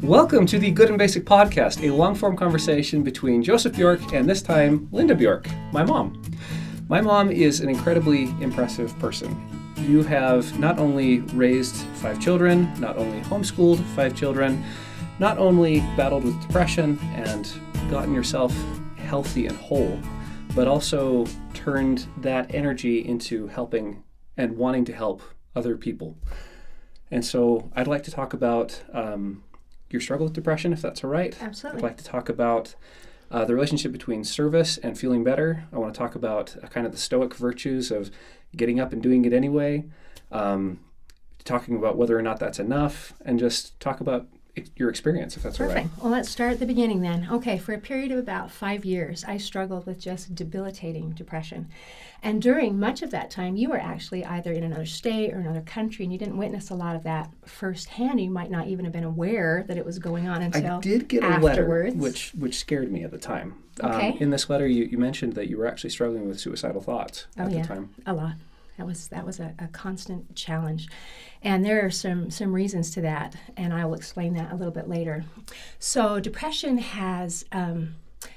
Welcome to the Good and Basic Podcast, a long-form conversation between Joseph Bjork and this time Linda Bjork, my mom. My mom is an incredibly impressive person. You have not only raised 5 children, not only homeschooled 5 children, not only battled with depression and gotten yourself healthy and whole, but also turned that energy into helping and wanting to help other people. And so I'd like to talk about your struggle with depression, if that's all right. Absolutely. I'd like to talk about the relationship between service and feeling better. I want to talk about kind of the stoic virtues of getting up and doing it anyway, talking about whether or not that's enough, and just talk about your experience, if that's all right. Perfect. Well, let's start at the beginning then. Okay, for a period of about 5 years, I struggled with just debilitating depression. And during much of that time, you were actually either in another state or another country, and you didn't witness a lot of that firsthand. You might not even have been aware that it was going on until I did get afterwards. A letter, which scared me at the time. Okay. In this letter, you mentioned that you were actually struggling with suicidal thoughts at the time. A lot. That was a constant challenge. And there are some reasons to that, and I will explain that a little bit later. So depression has,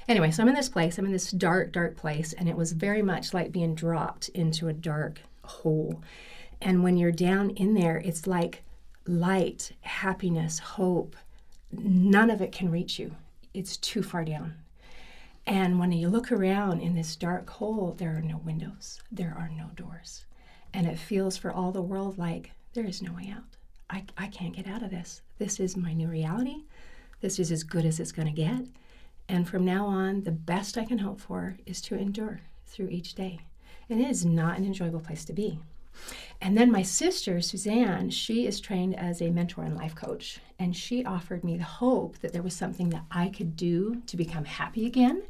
anyway, so I'm in this place, I'm in this dark, dark place, and it was very much like being dropped into a dark hole. And when you're down in there, it's like light, happiness, hope. None of it can reach you. It's too far down. And when you look around in this dark hole, there are no windows, there are no doors. And it feels for all the world like there is no way out. I can't get out of this. This is my new reality. This is as good as it's going to get. And from now on, the best I can hope for is to endure through each day. And it is not an enjoyable place to be. And then my sister, Suzanne, she is trained as a mentor and life coach. And she offered me the hope that there was something that I could do to become happy again.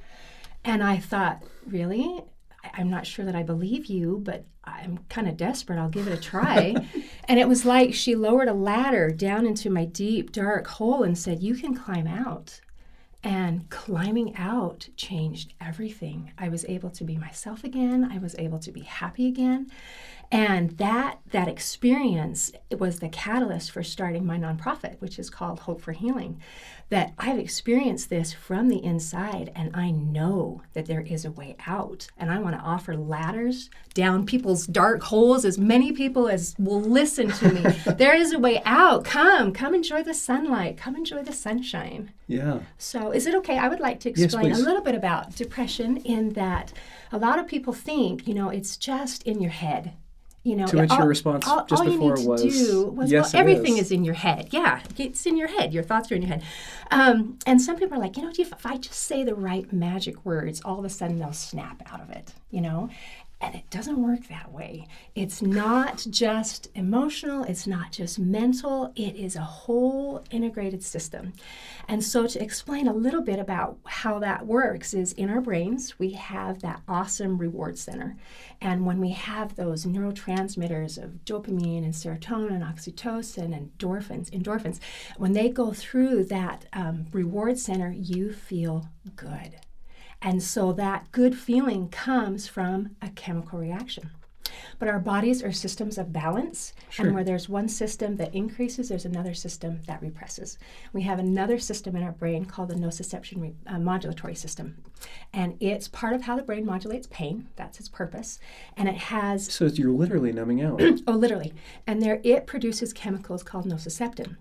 And I thought, really? I'm not sure that I believe you, but I'm kind of desperate. I'll give it a try. And it was like she lowered a ladder down into my deep, dark hole and said, you can climb out. And climbing out changed everything. I was able to be myself again. I was able to be happy again. And that experience was the catalyst for starting my nonprofit, which is called Hope for Healing. That I've experienced this from the inside, and I know that there is a way out. And I want to offer ladders down people's dark holes, as many people as will listen to me. There is a way out. Come enjoy the sunlight. Come enjoy the sunshine. Yeah. So is it okay? I would like to explain Yes, a little bit about depression, in that a lot of people think, it's just in your head. To which your response just before was, yes, everything is in your head. Yeah, it's in your head. Your thoughts are in your head. And some people are like, if I just say the right magic words, all of a sudden they'll snap out of it, And it doesn't work that way. It's not just emotional. It's not just mental. It is a whole integrated system. And so to explain a little bit about how that works is in our brains, we have that awesome reward center. And when we have those neurotransmitters of dopamine and serotonin and oxytocin and endorphins, when they go through that reward center, you feel good. And so that good feeling comes from a chemical reaction. But our bodies are systems of balance, Sure. And where there's one system that increases, there's another system that represses. We have another system in our brain called the nociception modulatory system. And it's part of how the brain modulates pain. That's its purpose. And it has... So you're literally numbing out. Oh, literally. And it produces chemicals called nociceptin.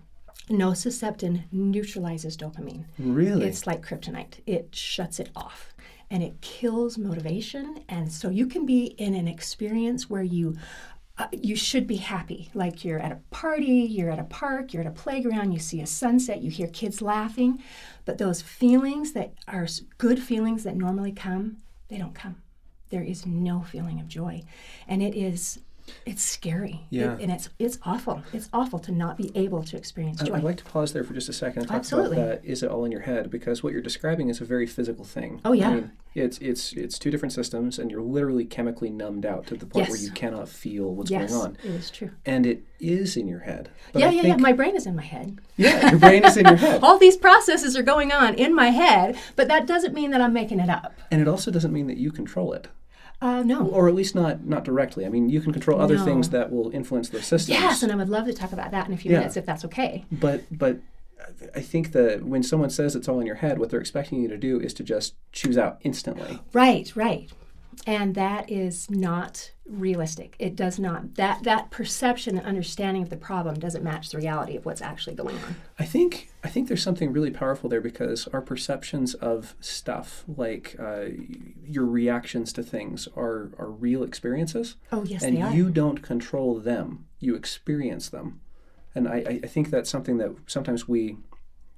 Nociceptin neutralizes dopamine. Really? It's like kryptonite. It shuts it off. And it kills motivation. And so you can be in an experience where you should be happy. Like you're at a party, you're at a park, you're at a playground, you see a sunset, you hear kids laughing. But those feelings that are good feelings that normally come, they don't come. There is no feeling of joy. And it's scary. Yeah. And it's awful. It's awful to not be able to experience joy. I'd like to pause there for just a second and talk Absolutely. about that. Is it all in your head? Because what you're describing is a very physical thing. Oh, yeah. I mean, it's 2 different systems, and you're literally chemically numbed out to the point Yes. where you cannot feel what's Yes, going on. it is true. And it is in your head. But Yeah. My brain is in my head. Yeah, your brain is in your head. All these processes are going on in my head, but that doesn't mean that I'm making it up. And it also doesn't mean that you control it. No. Or at least not directly. I mean, you can control other No. things that will influence those systems. Yes, and I would love to talk about that in a few minutes if that's okay. But I think that when someone says it's all in your head, what they're expecting you to do is to just choose out instantly. Right. And that is not realistic. It does not. That perception and understanding of the problem doesn't match the reality of what's actually going on. I think there's something really powerful there, because our perceptions of stuff, like your reactions to things, are real experiences. Oh, yes, and they are. You don't control them. You experience them. And I think that's something that sometimes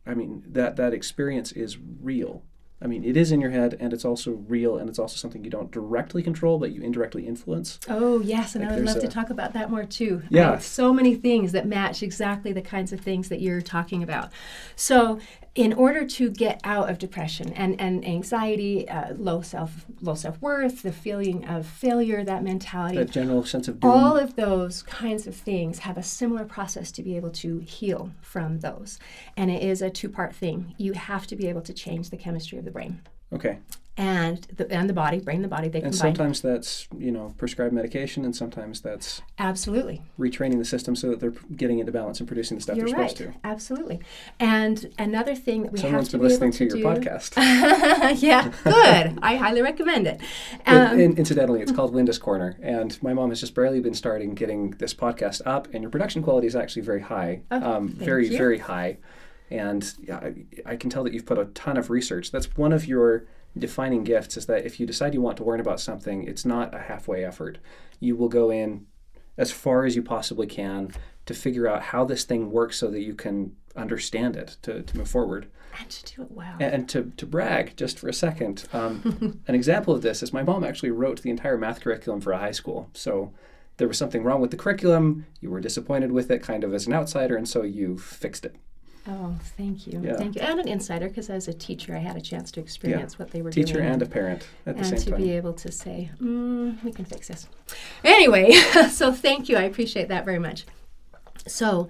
that experience is real. I mean, it is in your head, and it's also real, and it's also something you don't directly control, but you indirectly influence. Oh, yes, and like I would love to talk about that more, too. Yeah. I have so many things that match exactly the kinds of things that you're talking about. So in order to get out of depression and anxiety, low self-worth, the feeling of failure, that mentality, that general sense of doom, all of those kinds of things have a similar process to be able to heal from those. And it is a two-part thing. You have to be able to change the chemistry of the brain. Okay. And the body, brain and the body, they combine. And sometimes that's, prescribed medication, and sometimes that's absolutely retraining the system so that they're getting into balance and producing the stuff they're supposed to. Absolutely. And another thing that we Someone's have to been be listening able to to your do. podcast. Yeah, good. I highly recommend it. And incidentally, it's called Linda's Corner, and my mom has just barely been starting getting this podcast up, and your production quality is actually very high, very, very high. And yeah, I can tell that you've put a ton of research. That's one of your defining gifts, is that if you decide you want to learn about something, it's not a halfway effort. You will go in as far as you possibly can to figure out how this thing works so that you can understand it, to move forward. And to do it well. And to brag just for a second, an example of this is my mom actually wrote the entire math curriculum for a high school. So there was something wrong with the curriculum, you were disappointed with it kind of as an outsider, and so you fixed it. Oh, thank you. Yeah. Thank you. And an insider, because as a teacher, I had a chance to experience what they were doing. Teacher and a parent at the same time. And to be able to say, we can fix this. Anyway, so thank you. I appreciate that very much. So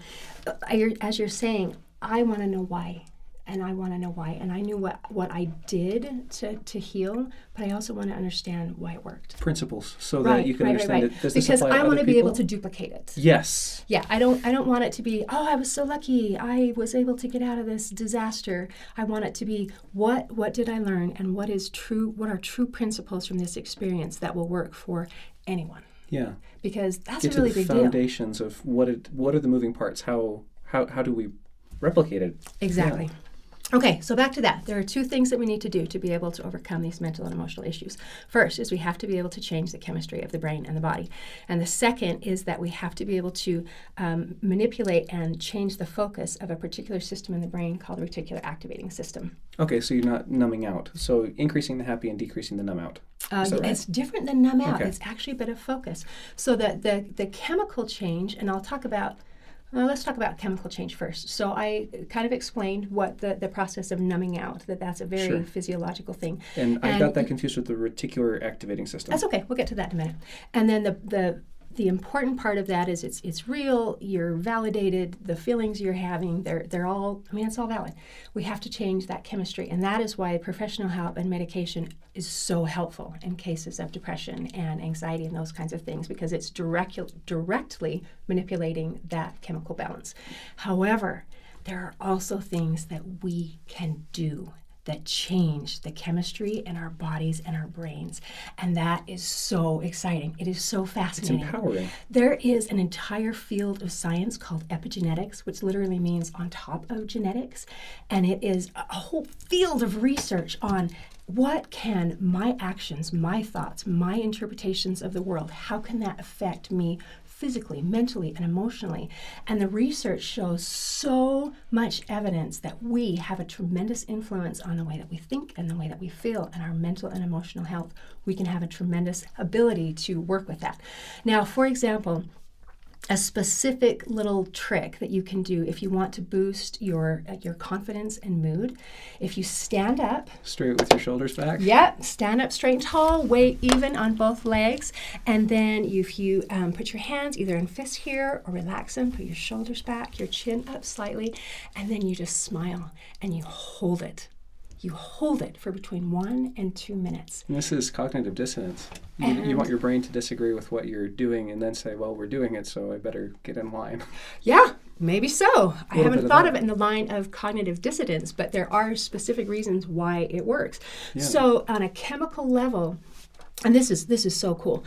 as you're saying, I want to know why. And I want to know why. And I knew what I did to heal, but I also want to understand why it worked. Principles, so that you can understand it. Does this because apply to I want other to be people? able to duplicate it. Yes. Yeah, I don't want it to be, I was so lucky, I was able to get out of this disaster. I want it to be, what did I learn, and what are true principles from this experience that will work for anyone. Yeah. Because that's Get a really to the big deal. foundations of what are the moving parts, how do we replicate it? Exactly. Yeah. Okay, so back to that. There are two things that we need to do to be able to overcome these mental and emotional issues. First is we have to be able to change the chemistry of the brain and the body. And the second is that we have to be able to manipulate and change the focus of a particular system in the brain called the reticular activating system. Okay, so you're not numbing out. So increasing the happy and decreasing the numb out. Is that right? It's different than numb out. Okay. It's actually a bit of focus. So the chemical change, and I'll talk about let's talk about chemical change first. So I kind of explained what the process of numbing out, that's a very physiological thing. And I got that confused with the reticular activating system. That's okay. We'll get to that in a minute. And then the important part of that is it's real, you're validated, the feelings you're having, they're all, it's all valid. We have to change that chemistry, and that is why professional help and medication is so helpful in cases of depression and anxiety and those kinds of things, because it's directly manipulating that chemical balance. However, there are also things that we can do that change the chemistry in our bodies and our brains. And that is so exciting. It is so fascinating. It's empowering. There is an entire field of science called epigenetics, which literally means on top of genetics. And it is a whole field of research on what can my actions, my thoughts, my interpretations of the world, how can that affect me physically, mentally, and emotionally. And the research shows so much evidence that we have a tremendous influence on the way that we think and the way that we feel and our mental and emotional health. We can have a tremendous ability to work with that. Now, for example, a specific little trick that you can do if you want to boost your confidence and mood. If you stand up straight with your shoulders back. Yep, stand up straight and tall, weight even on both legs, and then if you put your hands either in fists here or relax them, put your shoulders back, your chin up slightly, and then you just smile and you hold it. You hold it for between 1 and 2 minutes. And this is cognitive dissonance. You want your brain to disagree with what you're doing and then say, well, we're doing it, so I better get in line. Yeah, Maybe so. I Little haven't bit of thought that. of it in the line of cognitive dissonance, but there are specific reasons why it works. Yeah. So on a chemical level, and this is so cool.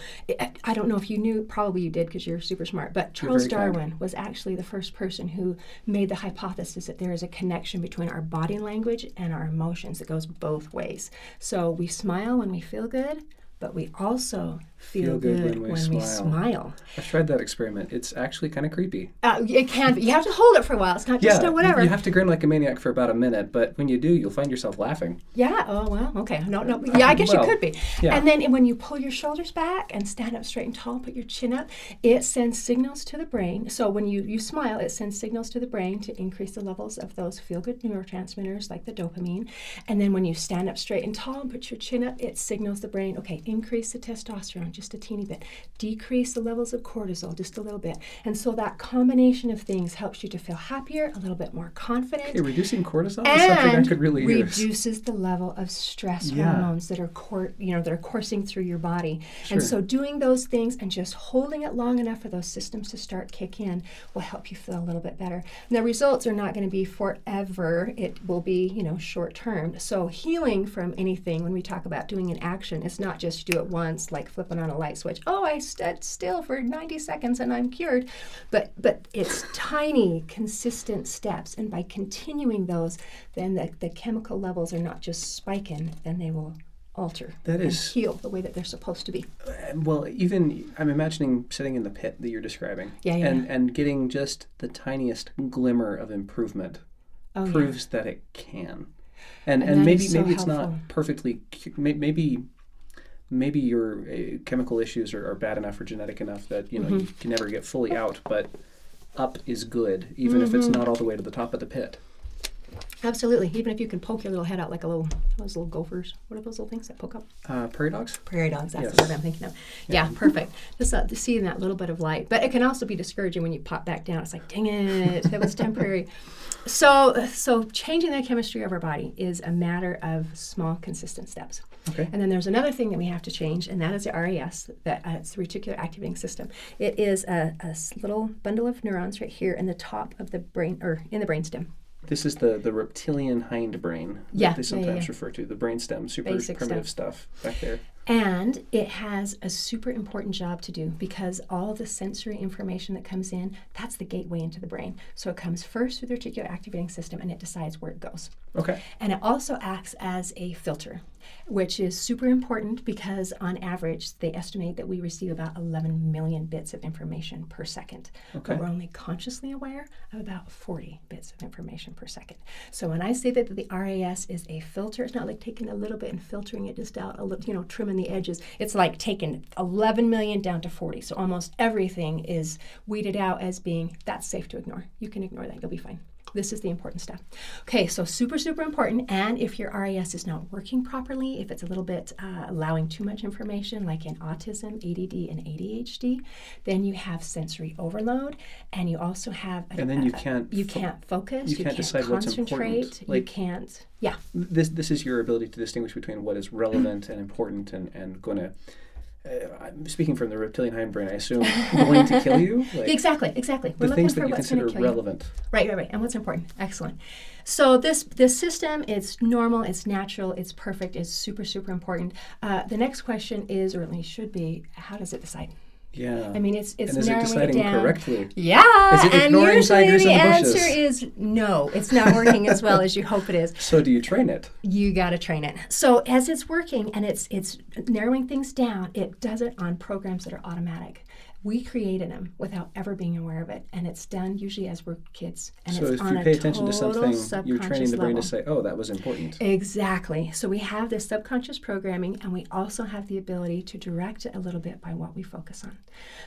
I don't know if you knew, probably you did because you're super smart, but Charles very kind. Darwin was actually the first person who made the hypothesis that there is a connection between our body language and our emotions that goes both ways. So we smile when we feel good, but we also feel good when we smile. I've tried that experiment. It's actually kind of creepy. It can be. You have to hold it for a while. It's not just a whatever. You have to grin like a maniac for about a minute, but when you do, you'll find yourself laughing. Yeah. Oh, well, okay. No. Yeah, I guess you could be. Yeah. And then when you pull your shoulders back and stand up straight and tall, put your chin up, it sends signals to the brain. So when you smile, it sends signals to the brain to increase the levels of those feel-good neurotransmitters like the dopamine. And then when you stand up straight and tall and put your chin up, it signals the brain, okay, increase the testosterone just a teeny bit, decrease the levels of cortisol just a little bit. And so that combination of things helps you to feel happier, a little bit more confident. Okay, reducing cortisol is something I could really use. Reduces the level of stress hormones that are that are coursing through your body. Sure. And so doing those things and just holding it long enough for those systems to start kick in will help you feel a little bit better. And the results are not going to be forever. It will be, short term. So healing from anything, when we talk about doing an action, it's not just do it once, like flipping on a light switch. Oh, I stood still for 90 seconds and I'm cured. But it's tiny, consistent steps. And by continuing those, then the chemical levels are not just spiking, then they will alter and heal the way that they're supposed to be. Well, even I'm imagining sitting in the pit that you're describing and getting just the tiniest glimmer of improvement proves that it can. And maybe it's not perfectly, maybe your chemical issues are bad enough or genetic enough that you can never get fully out, but up is good, even if it's not all the way to the top of the pit. Absolutely. Even if you can poke your little head out like those little gophers. What are those little things that poke up? Prairie dogs? Prairie dogs, that's what I'm thinking of. Yeah, perfect. Just seeing that little bit of light. But it can also be discouraging when you pop back down. It's like, dang it, it was temporary. So changing the chemistry of our body is a matter of small, consistent steps. Okay. And then there's another thing that we have to change, and that is the RAS, it's the Reticular Activating System. It is a little bundle of neurons right here in the top of the brain, or in the brainstem. This is the reptilian hindbrain that they sometimes refer to, the brainstem, super Basic primitive stuff back there. And it has a super important job to do because all the sensory information that comes in, that's the gateway into the brain. So it comes first through the reticular activating system and it decides where it goes. Okay. And it also acts as a filter, which is super important because on average, they estimate that we receive about 11 million bits of information per second. Okay. But we're only consciously aware of about 40 bits of information per second. So when I say that the RAS is a filter, it's not like taking a little bit and filtering it just out, a little, trimming the edges. It's like taking 11 million down to 40. So almost everything is weeded out as being, that's safe to ignore. You can ignore that. You'll be fine. This is the important stuff. Okay, so super, super important. And if your RAS is not working properly, if it's a little bit allowing too much information, like in autism, ADD, and ADHD, then you have sensory overload, and you also have and then you can't focus, you can't decide what's important. You can't. Yeah. This is your ability to distinguish between what is relevant and important and going to. Speaking from the reptilian hindbrain, I assume going to kill you? Exactly. We're the things that for you what's consider gonna kill relevant. You. Right. And what's important. Excellent. So this system, it's normal, it's natural, it's perfect, it's super, super important. The next question is, or at least should be, how does it decide? Yeah. I mean, it's and is narrowing it deciding it down correctly? Yeah. Is it ignoring tigers in the bushes? The answer is no. It's not working as well as you hope it is. So do you train it? You got to train it. So as it's working and it's narrowing things down, it does it on programs that are automatic. We created them without ever being aware of it, and it's done usually as we're kids. And so it's if on you pay a attention to total something, you're training the brain level. to say, oh, that was important. Exactly. So we have this subconscious programming, and we also have the ability to direct it a little bit by what we focus on.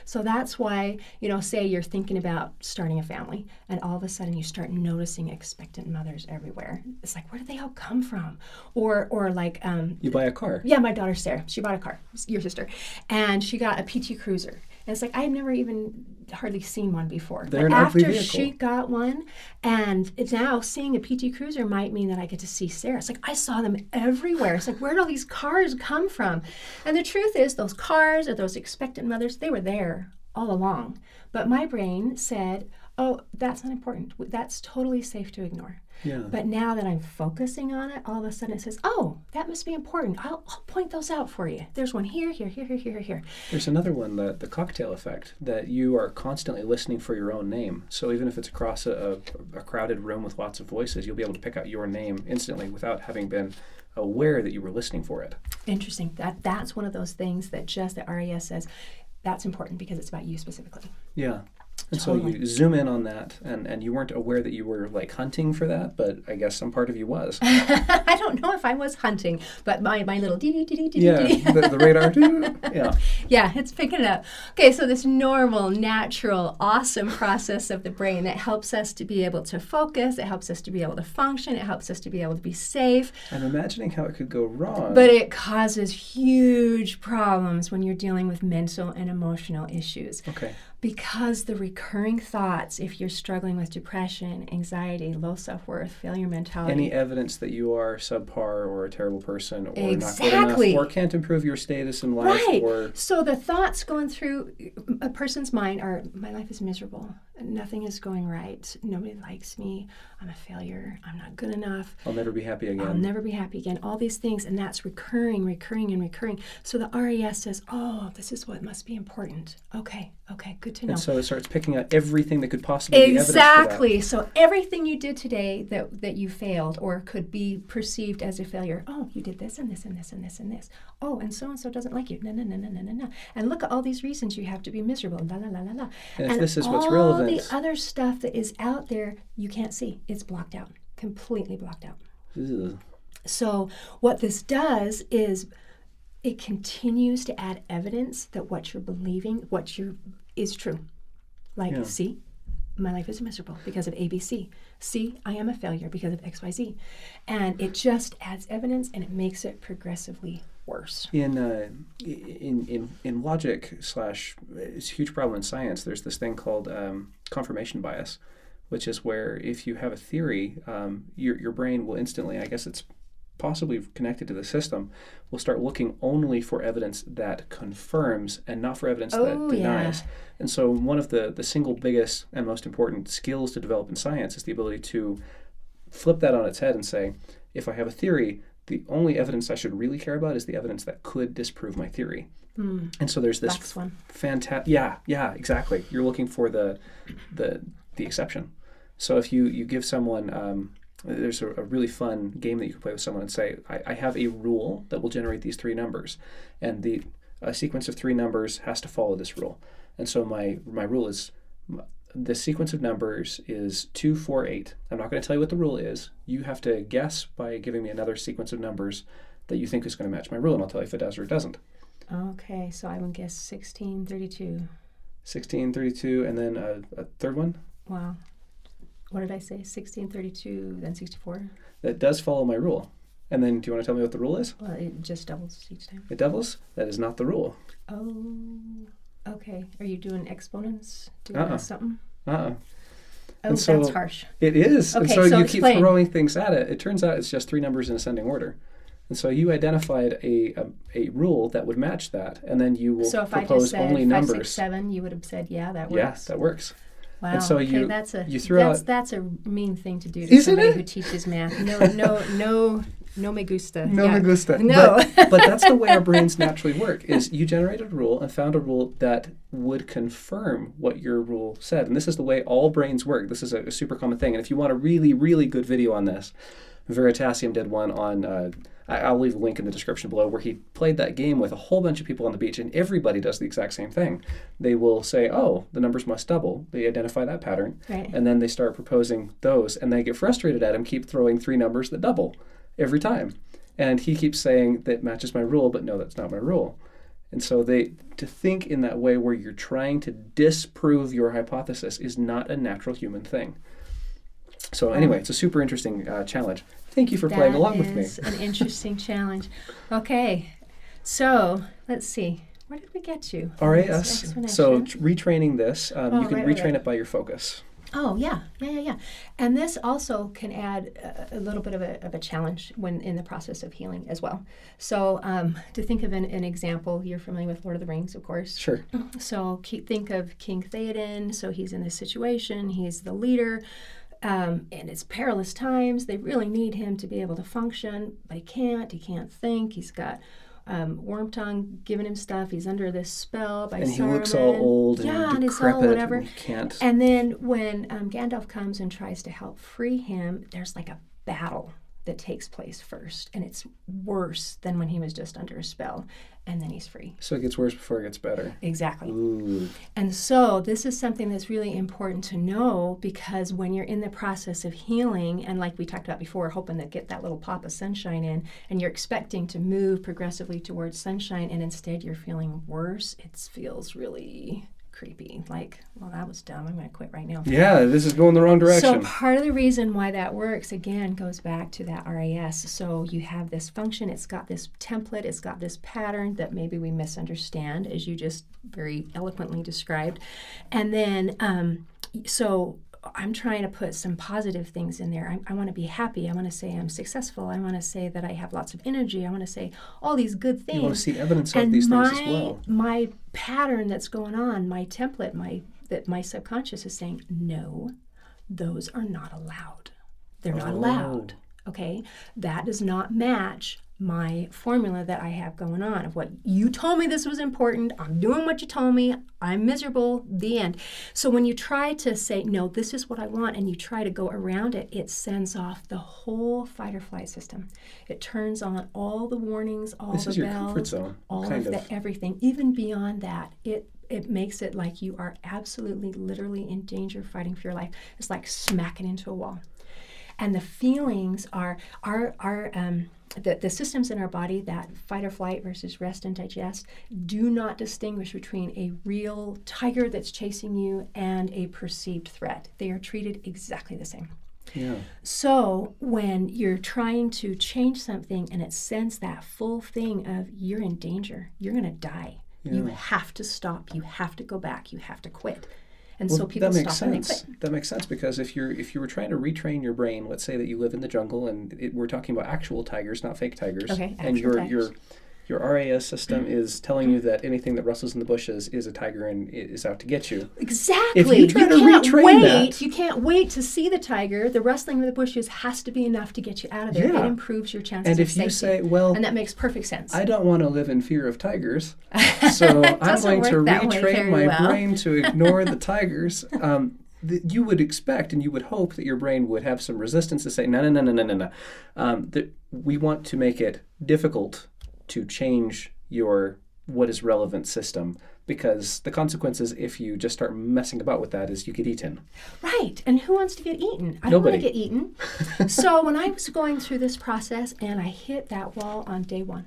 So that's why, say you're thinking about starting a family, and all of a sudden you start noticing expectant mothers everywhere. It's like, where did they all come from? Or like... you buy a car. Yeah, my daughter Sarah, she bought a car, your sister, and she got a PT Cruiser. And it's like, I've never even hardly seen one before. They're an ugly after vehicle. She got one, and it's now seeing a PT Cruiser might mean that I get to see Sarah. It's like, I saw them everywhere. It's like, where did all these cars come from? And the truth is, those cars or those expectant mothers, they were there all along. But my brain said, oh, that's not important. That's totally safe to ignore. Yeah. But now that I'm focusing on it, all of a sudden it says, oh, that must be important. I'll point those out for you. There's one here, here, here, here, here, here. There's another one, the cocktail effect, that you are constantly listening for your own name. So even if it's across a crowded room with lots of voices, you'll be able to pick out your name instantly without having been aware that you were listening for it. Interesting. That's one of those things that just the RES says, that's important because it's about you specifically. Yeah. And Totally. so you zoom in on that, and you weren't aware that you were like hunting for that, but I guess some part of you was. I don't know if I was hunting, but my little dee. Yeah, the radar. Yeah. Yeah, it's picking it up. Okay, so this normal, natural, awesome process of the brain that helps us to be able to focus, it helps us to be able to function, it helps us to be able to be safe. I'm imagining how it could go wrong. But it causes huge problems when you're dealing with mental and emotional issues. Okay. Because the recurring thoughts, if you're struggling with depression, anxiety, low self-worth, failure mentality. Any evidence that you are subpar or a terrible person or Exactly. not good enough or can't improve your status in life. Right. Or So the thoughts going through a person's mind are, my life is miserable. Nothing is going right. Nobody likes me. I'm a failure. I'm not good enough. I'll never be happy again. I'll never be happy again. All these things, and that's recurring. So the RES says, oh, this is what must be important. Okay, good to know. And so it starts picking out everything that could possibly be evidence for Exactly. So everything you did today that you failed or could be perceived as a failure. Oh, you did this and this and this and this and this. Oh, and so doesn't like you. No. And look at all these reasons you have to be miserable. La la la la la. And if this is what's all relevant. the other stuff that is out there, you can't see. It's blocked out. Completely blocked out. Ugh. So what this does is it continues to add evidence that what you're believing, is true. Like, Yeah. see, my life is miserable because of ABC. See, I am a failure because of XYZ. And it just adds evidence and it makes it progressively worse. In logic / it's a huge problem in science. There's this thing called confirmation bias, which is where if you have a theory, your brain will instantly, I guess it's possibly connected to the system, will start looking only for evidence that confirms and not for evidence that denies. Yeah. And so one of the single biggest and most important skills to develop in science is the ability to flip that on its head and say, if I have a theory, the only evidence I should really care about is the evidence that could disprove my theory. And so there's this fantastic, yeah, exactly. You're looking for the exception. So if you give someone, there's a really fun game that you can play with someone and say, I have a rule that will generate these 3 numbers, and a sequence of 3 numbers has to follow this rule. And so my rule is, the sequence of numbers is 2, 4, 8. I'm not going to tell you what the rule is. You have to guess by giving me another sequence of numbers that you think is going to match my rule, and I'll tell you if it does or it doesn't. Okay, so I will guess 16, 32. 16, 32, and then a third one? Wow. What did I say? 16, 32, then 64? That does follow my rule. And then do you want to tell me what the rule is? Well, it just doubles each time. It doubles? That is not the rule. Oh, okay. Are you doing exponents? Something? Oh, and so, that's harsh. It is. Okay, and so you explain. keep throwing things at it. It turns out it's just 3 numbers in ascending order. And so you identified a rule that would match that, and then you will propose only numbers. So if I just said 5, 6, 7, you would have said, yeah, that works. Yeah, that works. Wow. And so okay, that's a mean thing to do to somebody who teaches math. No me gusta. No me gusta. No. But that's the way our brains naturally work, is you generated a rule and found a rule that would confirm what your rule said. And this is the way all brains work. This is a super common thing. And if you want a really, really good video on this, Veritasium did one on, I'll leave a link in the description below, where he played that game with a whole bunch of people on the beach, and everybody does the exact same thing. They will say, oh, the numbers must double. They identify that pattern. Right. And then they start proposing those, and they get frustrated at him, keep throwing 3 numbers that double every time. And he keeps saying, that matches my rule, but no, that's not my rule. And so to think in that way where you're trying to disprove your hypothesis is not a natural human thing. So anyway, it's a super interesting challenge. Thank you for playing along with me. That is an interesting challenge. Okay, so let's see. Where did we get to? RAS. So retraining this, you can retrain it by your focus. Oh, yeah. And this also can add a little bit of a challenge when in the process of healing as well. So to think of an example, you're familiar with Lord of the Rings, of course. Sure. So think of King Theoden. So he's in this situation. He's the leader. And it's perilous times. They really need him to be able to function, but he can't. He can't think. He's got Wormtongue giving him stuff. He's under this spell by Saruman. And he looks all old and decrepit whatever. And he can't. And then when Gandalf comes and tries to help free him, there's like a battle that takes place first. And it's worse than when he was just under a spell. And then he's free. So it gets worse before it gets better. Exactly. Ooh. And so this is something that's really important to know, because when you're in the process of healing, and like we talked about before, hoping to get that little pop of sunshine in, and you're expecting to move progressively towards sunshine, and instead you're feeling worse, it feels really creepy. Like, well, that was dumb. I'm going to quit right now. Yeah, this is going the wrong direction. So part of the reason why that works, again, goes back to that RAS. So you have this function. It's got this template. It's got this pattern that maybe we misunderstand, as you just very eloquently described. And then, so I'm trying to put some positive things in there. I want to be happy. I want to say I'm successful. I want to say that I have lots of energy. I want to say all these good things. You want to see evidence of these things as well. My pattern that's going on, my template, that my subconscious is saying, no, those are not allowed. They're not allowed. Okay? That does not match my formula that I have going on of what you told me this was important. I'm doing what you told me. I'm miserable. The end. So when you try to say, no, this is what I want, and you try to go around it, it sends off the whole fight or flight system. It turns on all the warnings, all the bells. This is your comfort zone. All of the everything. Even beyond that, it makes it like you are absolutely, literally in danger fighting for your life. It's like smacking into a wall. And the feelings are the systems in our body, that fight or flight versus rest and digest, do not distinguish between a real tiger that's chasing you and a perceived threat. They are treated exactly the same. Yeah. So when you're trying to change something and it sends that full thing of you're in danger, you're going to die. Yeah. You have to stop. You have to go back. You have to quit. And so people stop and they quit. That makes sense, because if you were trying to retrain your brain, let's say that you live in the jungle, and we're talking about actual tigers, not fake tigers. Okay, and your RAS system is telling you that anything that rustles in the bushes is a tiger and is out to get you. Exactly. If you try to retrain that, you can't wait to see the tiger. The rustling of the bushes has to be enough to get you out of there. Yeah. It improves your chances of safety. And if you say, well, and that makes perfect sense. I don't want to live in fear of tigers, so I'm going to retrain my brain to ignore the tigers. You would expect and you would hope that your brain would have some resistance to say, no. That we want to make it difficult to change your what is relevant system, because the consequences if you just start messing about with that is you get eaten. Right. And who wants to get eaten? I Nobody. don't want to get eaten. So when I was going through this process and I hit that wall on day one,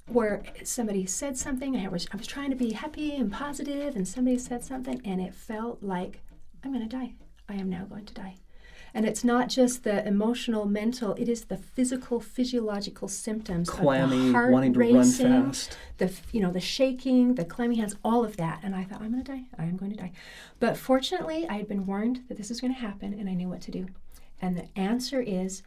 where somebody said something, I was trying to be happy and positive, and somebody said something, and it felt like, I'm going to die. I am now going to die. And it's not just the emotional, mental, it is the physical, physiological symptoms clammy, of the heart wanting to racing, run fast. The shaking, the clammy hands, all of that. And I thought, I'm going to die. I am going to die. But fortunately, I had been warned that this is going to happen, and I knew what to do. And the answer is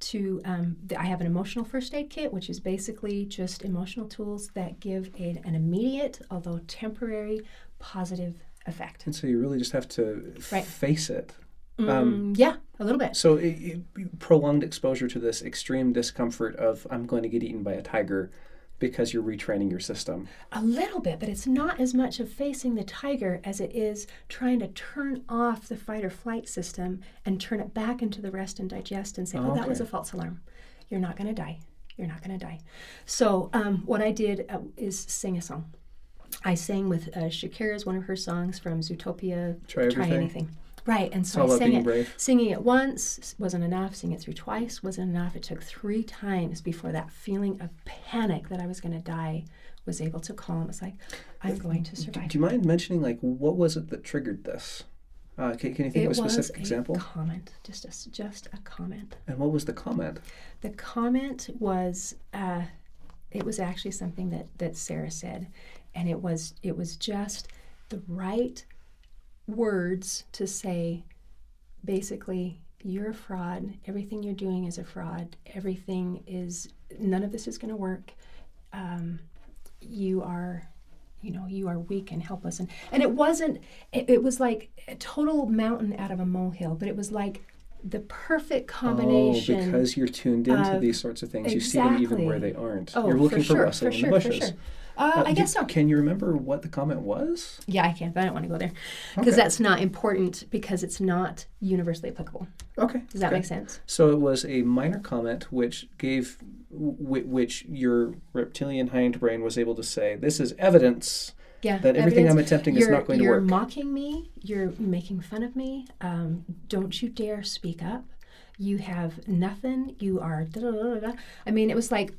I have an emotional first aid kit, which is basically just emotional tools that give an immediate, although temporary, positive effect. And so you really just have to face it. Yeah, a little bit. So prolonged exposure to this extreme discomfort of I'm going to get eaten by a tiger because you're retraining your system. A little bit, but it's not as much of facing the tiger as it is trying to turn off the fight or flight system and turn it back into the rest and digest and say, that was a false alarm. You're not going to die. You're not going to die. So what I did is sing a song. I sang with Shakira's one of her songs from Zootopia, Try Anything. Right, and so I sang it. Brave. Singing it once wasn't enough. Singing it through twice wasn't enough. It took 3 times before that feeling of panic that I was going to die was able to calm. It's like, I'm going to survive. Do you mind mentioning, what was it that triggered this? Can you think of a specific example? It was a comment, just a comment. And what was the comment? The comment was, it was actually something that Sarah said, and it was just the right words to say, basically, you're a fraud. Everything you're doing is a fraud. None of this is going to work. You are weak and helpless. And it wasn't, it was like a total mountain out of a molehill, but it was like the perfect combination. Oh, because you're tuned into these sorts of things. Exactly. You see them even where they aren't. Oh, you're looking for sure, rustling in the bushes. For sure. I guess so. Can you remember what the comment was? Yeah, I can, but I don't want to go there because that's not important because it's not universally applicable. Okay. Does that make sense? So it was a minor comment which your reptilian hindbrain was able to say, this is evidence that everything I'm attempting is not going to work. You're mocking me. You're making fun of me. Don't you dare speak up. You have nothing. You are da-da-da-da-da. I mean, it was like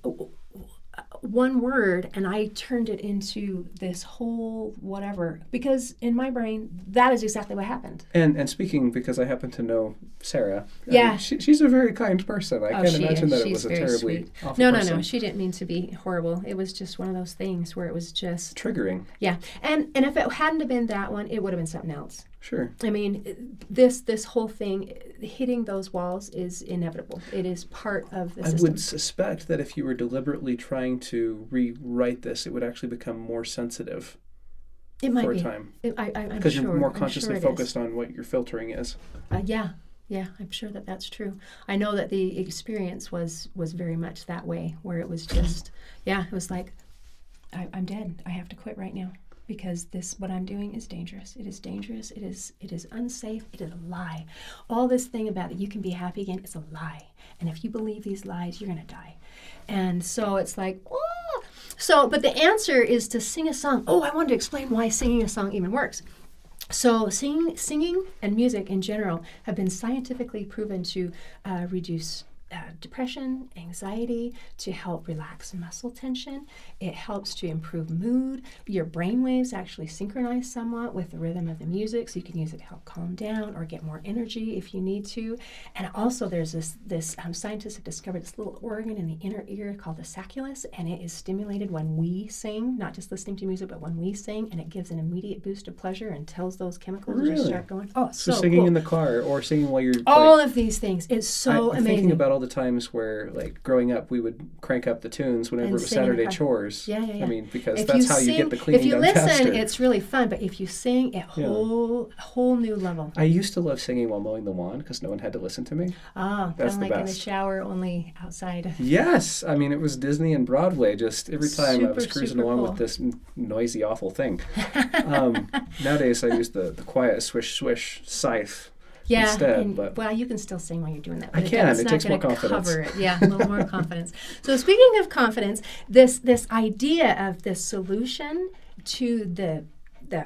one word, and I turned it into this whole whatever, because in my brain, that is exactly what happened. And speaking, because I happen to know Sarah, yeah, she's a very kind person. I can't imagine that it was a terribly sweet. awful person. No, she didn't mean to be horrible. It was just one of those things where it was just triggering. Yeah, and if it hadn't have been that one, it would have been something else. Sure. I mean, this whole thing, hitting those walls is inevitable. It is part of the system. I would suspect that if you were deliberately trying to rewrite this, it would actually become more sensitive. It might for be. a time. Because you're more consciously focused on what your filtering is. Yeah, I'm sure that's true. I know that the experience was very much that way, where it was just, it was like, I'm dead. I have to quit right now. Because what I'm doing is dangerous. It is dangerous. It is unsafe. It is a lie. All this thing about that you can be happy again, it's a lie. And if you believe these lies, you're going to die. And so it's like, oh. So, but the answer is to sing a song. Oh, I wanted to explain why singing a song even works. So singing and music in general have been scientifically proven to reduce depression, anxiety, to help relax muscle tension. It helps to improve mood. Your brain waves actually synchronize somewhat with the rhythm of the music, so you can use it to help calm down or get more energy if you need to. And also there's this scientists have discovered this little organ in the inner ear called the sacculus, and it is stimulated when we sing, not just listening to music, but when we sing, and it gives an immediate boost of pleasure and tells those chemicals to start going. Oh, so singing cool. in the car or singing while you're... All of these things. It's so I'm amazing. Thinking about all the times where, like, growing up, we would crank up the tunes whenever it was Saturday chores. Yeah. I mean, because that's how you get the cleaning done faster. If you listen, faster. it's really fun, but if you sing, a whole new level. I used to love singing while mowing the lawn because no one had to listen to me. Oh, that's kind of like best. in the shower, only outside. Yes. I mean, it was Disney and Broadway. Just every time I was cruising along cool. with this noisy, awful thing. Nowadays, I use the quiet swish, swish scythe. Instead, well, you can still sing while you're doing that. But it takes more confidence. Cover it. Yeah, a little more confidence. So speaking of confidence, this idea of the solution to the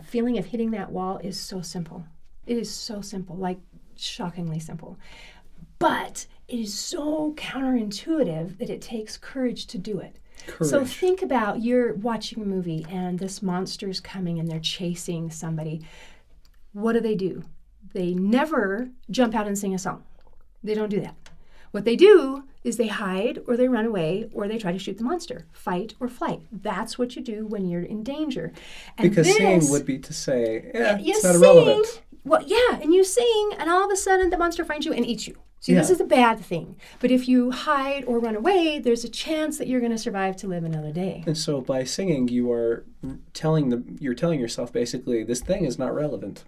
feeling of hitting that wall is so simple. It is so simple, like shockingly simple. But it is so counterintuitive that it takes courage to do it. Courage. So think about you're watching a movie and this monster's coming and they're chasing somebody. What do? They never jump out and sing a song. They don't do that. What they do is they hide or they run away or they try to shoot the monster. Fight or flight. That's what you do when you're in danger. And because singing would be to say, it's not irrelevant. Well, yeah, and you sing and all of a sudden the monster finds you and eats you. See, this is the bad thing. But if you hide or run away, there's a chance that you're going to survive to live another day. And so by singing, you're telling yourself basically, this thing is not relevant.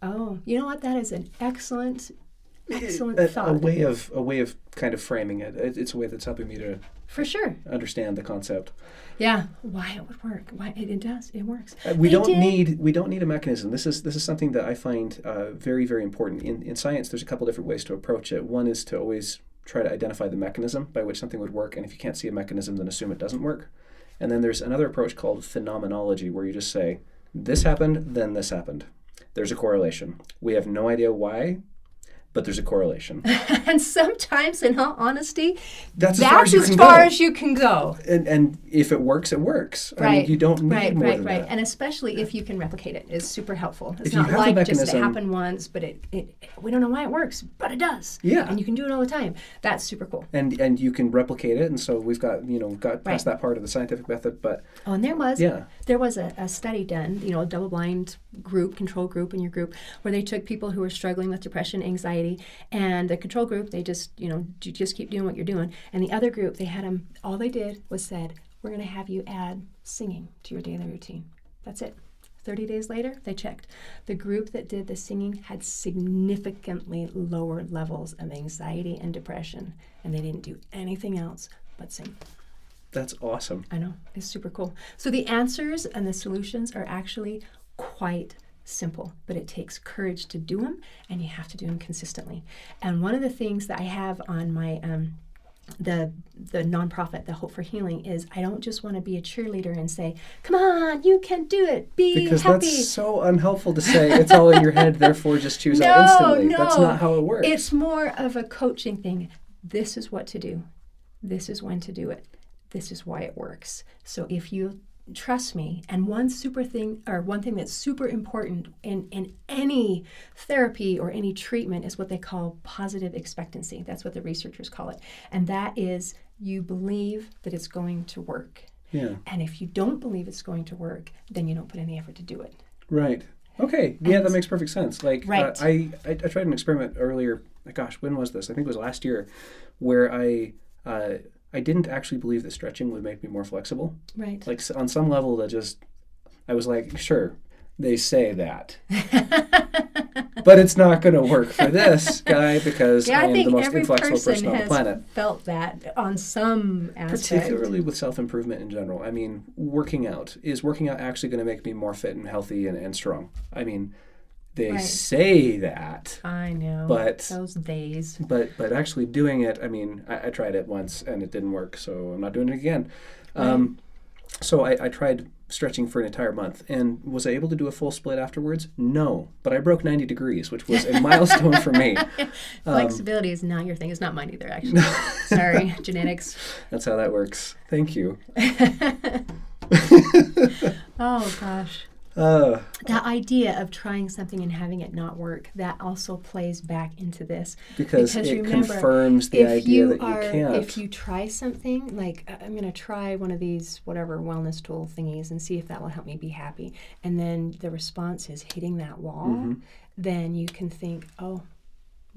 Oh, you know what? That is an excellent thought. A way of kind of framing it. It's a way that's helping me to for sure understand the concept. Yeah, why it would work. Why it does. It works. We don't need a mechanism. This is something that I find very, very important in science. There's a couple different ways to approach it. One is to always try to identify the mechanism by which something would work, and if you can't see a mechanism, then assume it doesn't work. And then there's another approach called phenomenology, where you just say, this happened, then this happened. There's a correlation. We have no idea why, But there's a correlation. And sometimes, in all honesty, that's as far far as you can go. And if it works, it works. Right. I mean, you don't need more than that. And especially if you can replicate it, is super helpful. It's If you not have like the just it mechanism- happened once, but it we don't know why it works, but it does. Yeah. And you can do it all the time. That's super cool. And you can replicate it, and so we've got past Right. that part of the scientific method, but Oh, and there was yeah. a study done, a double-blind group, control group in your group, where they took people who were struggling with depression, anxiety, and the control group, they just, you just keep doing what you're doing. And the other group, they had them, all they did was said, we're going to have you add singing to your daily routine. That's it. 30 days later, they checked. The group that did the singing had significantly lower levels of anxiety and depression, and they didn't do anything else but sing. That's awesome. I know. It's super cool. So the answers and the solutions are actually quite simple, but it takes courage to do them, and you have to do them consistently. And one of the things that I have on my the nonprofit, the Hope for Healing, is I don't just want to be a cheerleader and say, come on, you can do it, be Because happy. that's so unhelpful to say it's all in your head, therefore just choose out instantly. No. That's not how it works. It's more of a coaching thing. This is what to do. This is when to do it. This is why it works. So if you trust me, and one thing that's super important in any therapy or any treatment is what they call positive expectancy. That's what the researchers call it. And that is you believe that it's going to work. Yeah. And if you don't believe it's going to work, then you don't put any effort to do it. Right. Okay. Yeah, that makes perfect sense. Like, Right. I tried an experiment earlier. Gosh, when was this? I think it was last year, where I didn't actually believe that stretching would make me more flexible. Right. Like, on some level, I was like, sure, they say that. But it's not going to work for this guy because I am the most inflexible person on the planet. Felt that on some aspect. Particularly with self-improvement in general. I mean, working out. Is working out actually going to make me more fit and healthy and strong? I mean, they say that. I know. But those days. But actually doing it, I mean, I tried it once and it didn't work, so I'm not doing it again. Right. So I tried stretching for an entire month, and was I able to do a full split afterwards? No, but I broke 90 degrees, which was a milestone for me. Flexibility is not your thing. It's not mine either, actually. Sorry, genetics. That's how that works. Thank you. Oh, gosh. That idea of trying something and having it not work, that also plays back into this. Because it remember, confirms the idea that you can't. If you try something, like I'm going to try one of these whatever wellness tool thingies and see if that will help me be happy, and then the response is hitting that wall, then you can think, oh,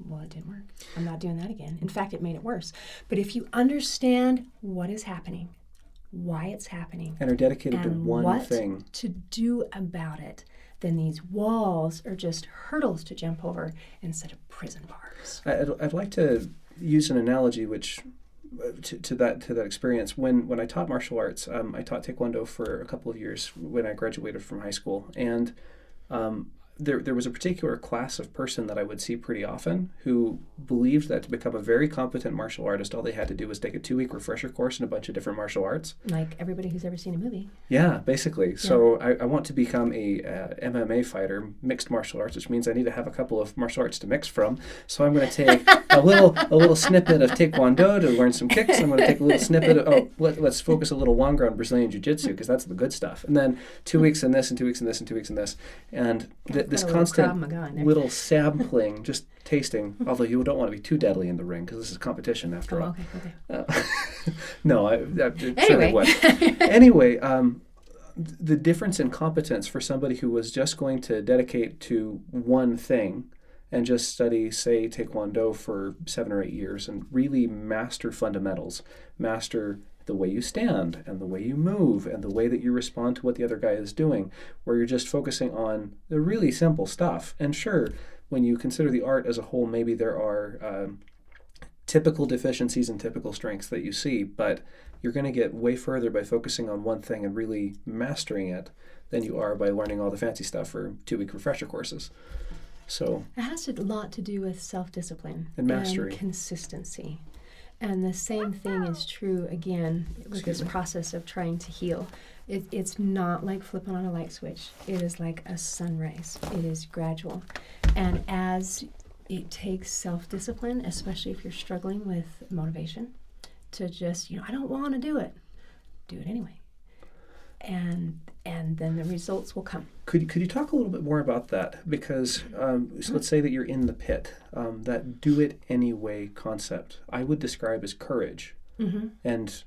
well, it didn't work. I'm not doing that again. In fact, it made it worse. But if you understand what is happening, why it's happening, and are dedicated to one thing, what to do about it, then these walls are just hurdles to jump over instead of prison bars. I'd like to use an analogy which to that experience. When I taught martial arts, I taught Taekwondo for a couple of years when I graduated from high school, and there was a particular class of person that I would see pretty often who believed that to become a very competent martial artist, all they had to do was take a 2-week refresher course in a bunch of different martial arts. Like everybody who's ever seen a movie. Yeah, basically. Yeah. So I want to become a MMA fighter, mixed martial arts, which means I need to have a couple of martial arts to mix from. So I'm going to take a little snippet of Taekwondo to learn some kicks. I'm going to take a little snippet of, let's focus a little longer on Brazilian Jiu-Jitsu because that's the good stuff. And then 2 weeks in this, and 2 weeks in this, and 2 weeks in this. And this constant little sampling, just tasting, although you don't want to be too deadly in the ring because this is competition after all. Okay. No, anyway. Anyway, the difference in competence for somebody who was just going to dedicate to one thing and just study, say, Taekwondo for 7 or 8 years and really master fundamentals, master the way you stand and the way you move and the way that you respond to what the other guy is doing, where you're just focusing on the really simple stuff. And sure, when you consider the art as a whole, maybe there are typical deficiencies and typical strengths that you see, but you're going to get way further by focusing on one thing and really mastering it than you are by learning all the fancy stuff for 2-week refresher courses. So it has a lot to do with self-discipline and mastery and consistency. And the same thing is true, again, with this process of trying to heal. It's not like flipping on a light switch. It is like a sunrise. It is gradual. And as it takes self-discipline, especially if you're struggling with motivation, to just, I don't want to do it. Do it anyway. And then the results will come. Could you talk a little bit more about that? Because so let's say that you're in the pit. That do it anyway concept I would describe as courage. Mm-hmm. And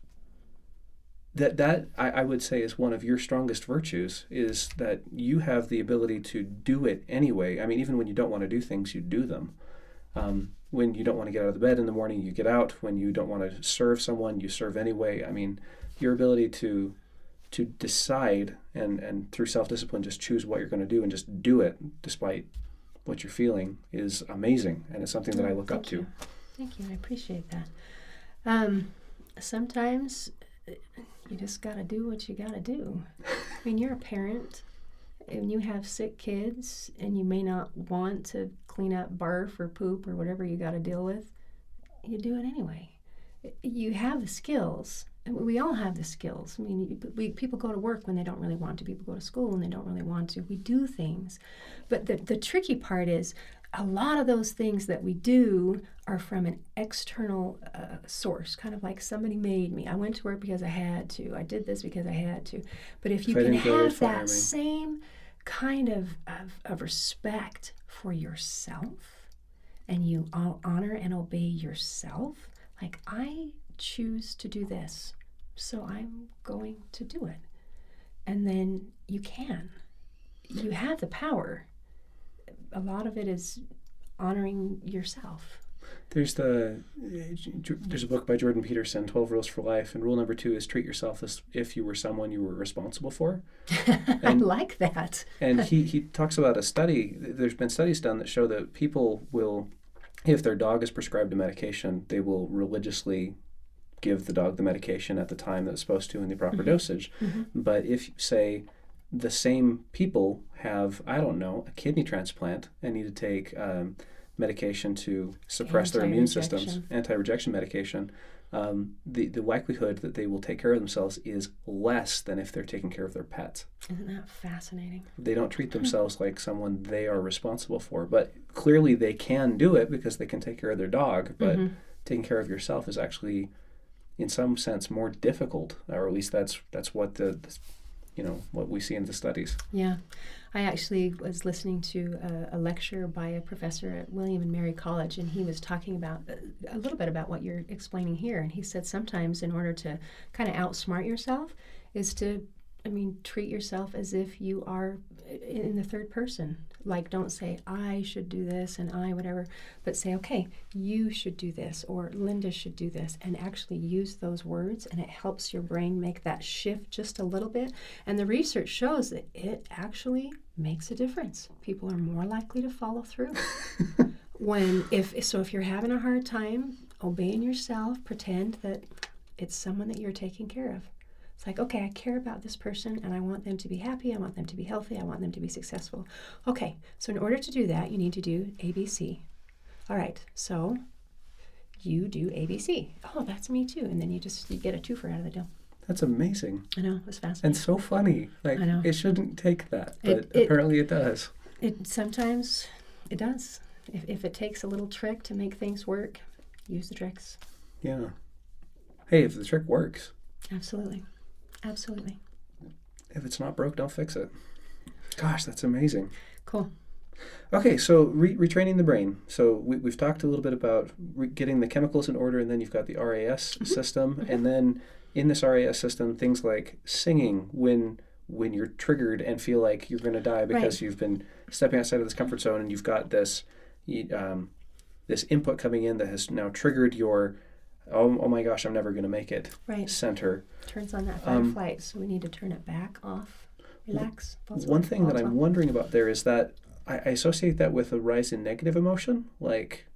that I would say is one of your strongest virtues, is that you have the ability to do it anyway. I mean, even when you don't want to do things, you do them. When you don't want to get out of the bed in the morning, you get out. When you don't want to serve someone, you serve anyway. I mean, your ability to decide and through self-discipline just choose what you're going to do and just do it despite what you're feeling is amazing, and it's something that I look up to. Thank you. I appreciate that. Sometimes you just got to do what you got to do. I mean, you're a parent and you have sick kids and you may not want to clean up barf or poop or whatever you got to deal with. You do it anyway. You have the skills. We all have the skills. I mean, people go to work when they don't really want to. People go to school when they don't really want to. We do things. But the tricky part is a lot of those things that we do are from an external source, kind of like somebody made me. I went to work because I had to. I did this because I had to. But if you can have that same kind of respect for yourself, and you honor and obey yourself, like, I choose to do this, so I'm going to do it. And then you have the power. A lot of it is honoring yourself. There's a book by Jordan Peterson, 12 Rules for Life, and rule number 2 is treat yourself as if you were someone you were responsible for. I like that. And he talks about a study. There's been studies done that show that people will, if their dog is prescribed a medication, they will religiously give the dog the medication at the time that it's supposed to in the proper dosage. Mm-hmm. But if, say, the same people have, I don't know, a kidney transplant and need to take medication to suppress their immune systems, anti-rejection medication, the likelihood that they will take care of themselves is less than if they're taking care of their pets. Isn't that fascinating? They don't treat themselves like someone they are responsible for, but clearly they can do it because they can take care of their dog, but taking care of yourself is actually, in some sense, more difficult, or at least that's what what we see in the studies. Yeah. I actually was listening to a lecture by a professor at William and Mary College, and he was talking about a little bit about what you're explaining here. And he said sometimes in order to kind of outsmart yourself is to, treat yourself as if you are in the third person. Like, don't say, I should do this and I whatever, but say, okay, you should do this, or Linda should do this, and actually use those words, and it helps your brain make that shift just a little bit. And the research shows that it actually makes a difference. People are more likely to follow through. If you're having a hard time obeying yourself, pretend that it's someone that you're taking care of. It's like, okay, I care about this person and I want them to be happy, I want them to be healthy, I want them to be successful. Okay, so in order to do that, you need to do ABC. All right, so you do ABC. Oh, that's me too. And then you get a twofer out of the deal. That's amazing. I know, it's fascinating. And so funny. Like, I know. It shouldn't take that, but apparently it does. Sometimes it does. If it takes a little trick to make things work, use the tricks. Yeah. Hey, if the trick works. Absolutely. Absolutely. If it's not broke, don't fix it. Gosh, that's amazing. Cool. Okay, so retraining the brain. So we've talked a little bit about getting the chemicals in order, and then you've got the RAS system. And then in this RAS system, things like singing when you're triggered and feel like you're going to die because you've been stepping outside of this comfort zone, and you've got this input coming in that has now triggered your oh my gosh, I'm never going to make it center. Turns on that fight or flight, so we need to turn it back off, relax. One thing that I'm wondering about there is that I associate that with a rise in negative emotion, like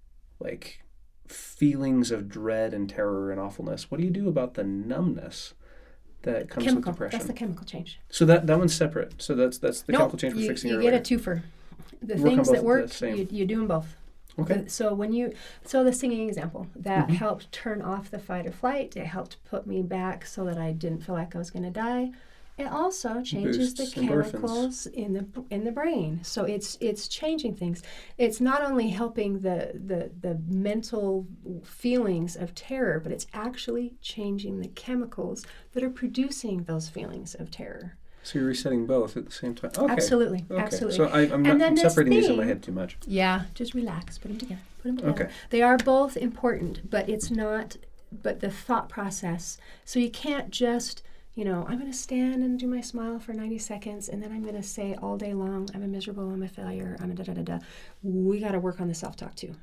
feelings of dread and terror and awfulness. What do you do about the numbness that comes with depression? That's the chemical change. So that one's separate. So that's the chemical change for fixing earlier. You get a twofer. The things that work, you do them both. Okay. So the singing example, that helped turn off the fight or flight. It helped put me back so that I didn't feel like I was going to die. It also changes the Boosts endorphins. chemicals in the brain. So it's changing things. It's not only helping the mental feelings of terror, but it's actually changing the chemicals that are producing those feelings of terror. So you're resetting both at the same time. Okay. Absolutely. Okay. Absolutely. So I'm separating these in my head too much. Yeah, just relax. Put them together. Put them together. Okay. They are both important, but it's not. But the thought process. So you can't just, I'm going to stand and do my smile for 90 seconds, and then I'm going to say all day long, I'm a miserable, I'm a failure, I'm a da-da-da-da. We got to work on the self-talk too.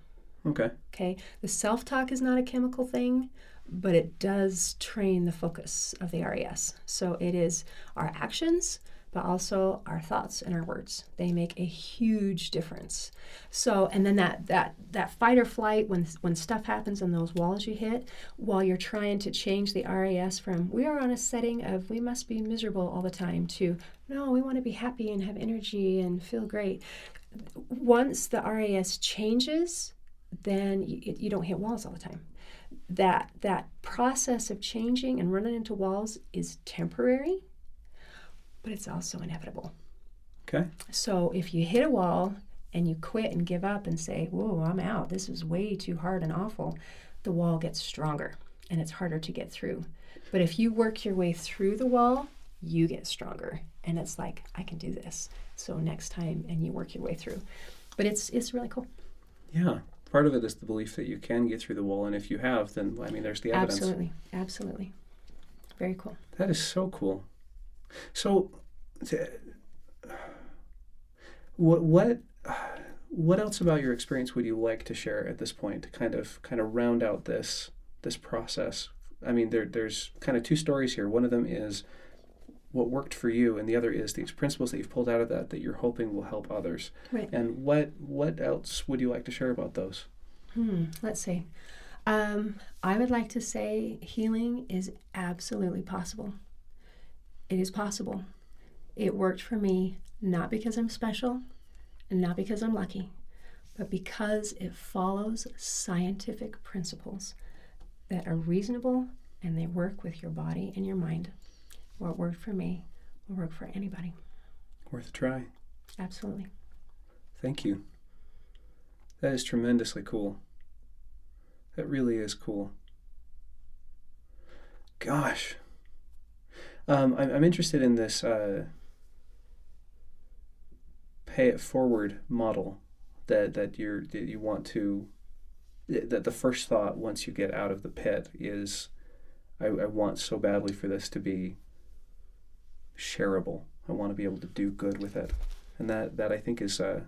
Okay. Okay? The self-talk is not a chemical thing, but it does train the focus of the RAS. So it is our actions, but also our thoughts and our words. They make a huge difference. So, and then that fight or flight, when stuff happens and those walls you hit, while you're trying to change the RAS from, we are on a setting of we must be miserable all the time, to, no, we want to be happy and have energy and feel great. Once the RAS changes, then you don't hit walls all the time. That process of changing and running into walls is temporary, but it's also inevitable. Okay. So if you hit a wall and you quit and give up and say, whoa, I'm out, this is way too hard and awful, the wall gets stronger and it's harder to get through. But if you work your way through the wall, you get stronger. And it's like, I can do this. So next time, and you work your way through. But it's really cool. Yeah. Part of it is the belief that you can get through the wall. And if you have, then, there's the evidence. Absolutely. Absolutely. Very cool. That is so cool. So, what else about your experience would you like to share at this point to kind of round out this process? There's kind of two stories here. One of them is what worked for you, and the other is these principles that you've pulled out of that you're hoping will help others. Right. And what else would you like to share about those? Let's see. I would like to say healing is absolutely possible. It is possible. It worked for me, not because I'm special and not because I'm lucky, but because it follows scientific principles that are reasonable and they work with your body and your mind. What worked for me will work for anybody. Worth a try. Absolutely. Thank you. That is tremendously cool. That really is cool. Gosh. I'm interested in this pay it forward model that you want to, that the first thought once you get out of the pit is, I want so badly for this to be shareable. I want to be able to do good with it. And that I think is, I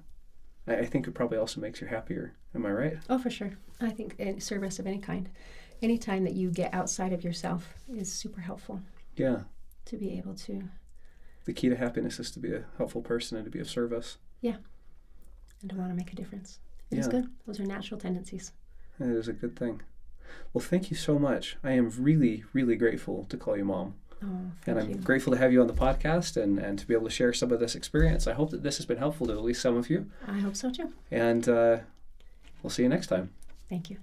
think it probably also makes you happier. Am I right? Oh, for sure. I think service of any kind, any time that you get outside of yourself is super helpful. Yeah. To be able to. The key to happiness is to be a helpful person and to be of service. Yeah. And to want to make a difference. It is good. Those are natural tendencies. It is a good thing. Well, thank you so much. I am really, really grateful to call you Mom. Oh, and thank you. I'm grateful to have you on the podcast and to be able to share some of this experience. I hope that this has been helpful to at least some of you. I hope so too. And we'll see you next time. Thank you.